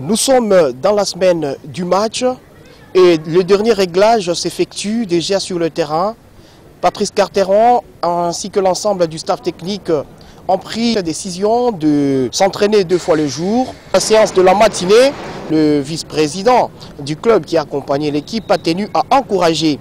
Nous sommes dans la semaine du match et le dernier réglage s'effectue déjà sur le terrain. Patrice Carteron ainsi que l'ensemble du staff technique ont pris la décision de s'entraîner 2 fois le jour. La séance de la matinée, le vice-président du club qui a accompagné l'équipe a tenu à encourager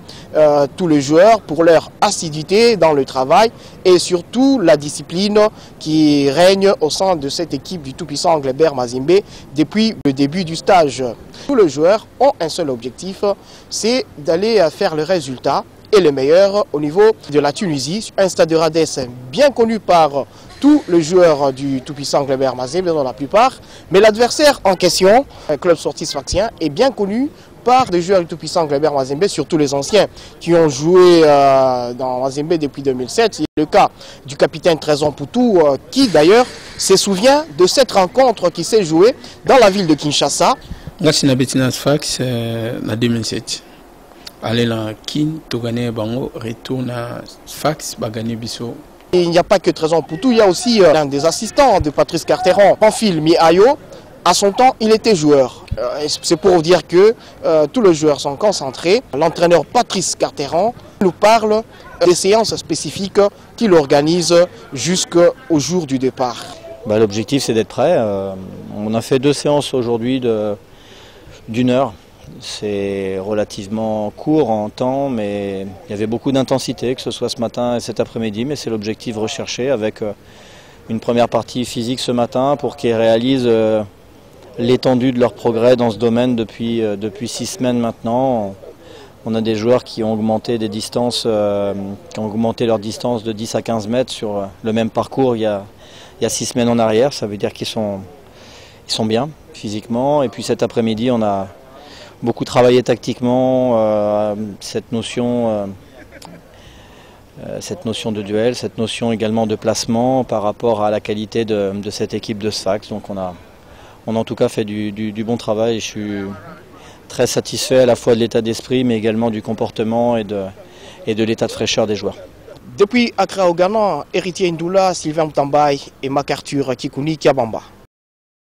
tous les joueurs pour leur assiduité dans le travail et surtout la discipline qui règne au sein de cette équipe du tout-puissant Anglebert Mazembe depuis le début du stage. Tous les joueurs ont un seul objectif, c'est d'aller faire le résultat et le meilleur au niveau de la Tunisie. Un stade de Rades bien connu par tous les joueurs du tout-puissant Anglebert Mazembe, dans la plupart. Mais l'adversaire en question, un club sorti sfaxien, est bien connu par des joueurs du tout-puissant Anglebert Mazembe, surtout les anciens qui ont joué dans Mazembe depuis 2007. C'est le cas du capitaine Trezon Poutou, qui d'ailleurs se souvient de cette rencontre qui s'est jouée dans la ville de Kinshasa. Moi, c'est Nabetina Sfax en 2007. Aller là, Kin, Togane Bango, retourne à Sfax, Bagane Bisso. Il n'y a pas que Trezon Poutou, il y a aussi l'un des assistants de Patrice Carteron, Pamphile Miayo. À son temps, il était joueur. C'est pour dire que tous les joueurs sont concentrés. L'entraîneur Patrice Carteron nous parle des séances spécifiques qu'il organise jusqu'au jour du départ. L'objectif, c'est d'être prêt. On a fait 2 séances aujourd'hui d'1 heure. C'est relativement court en temps, mais il y avait beaucoup d'intensité, que ce soit ce matin et cet après-midi, mais c'est l'objectif recherché avec une première partie physique ce matin pour qu'ils réalisent l'étendue de leur progrès dans ce domaine depuis 6 semaines maintenant. On a des joueurs qui ont augmenté des distances, qui ont augmenté leur distance de 10 à 15 mètres sur le même parcours il y a 6 semaines en arrière. Ça veut dire qu'ils sont bien physiquement. Et puis cet après-midi, on a beaucoup travaillé tactiquement cette notion de duel, cette notion également de placement par rapport à la qualité de cette équipe de Sfax. Donc on a en tout cas fait du bon travail et je suis très satisfait à la fois de l'état d'esprit mais également du comportement et de l'état de fraîcheur des joueurs. Depuis Accra au Ghana, Héritier Ndoula, Sylvain Mtambaye et MacArthur Kikouni Kiabamba.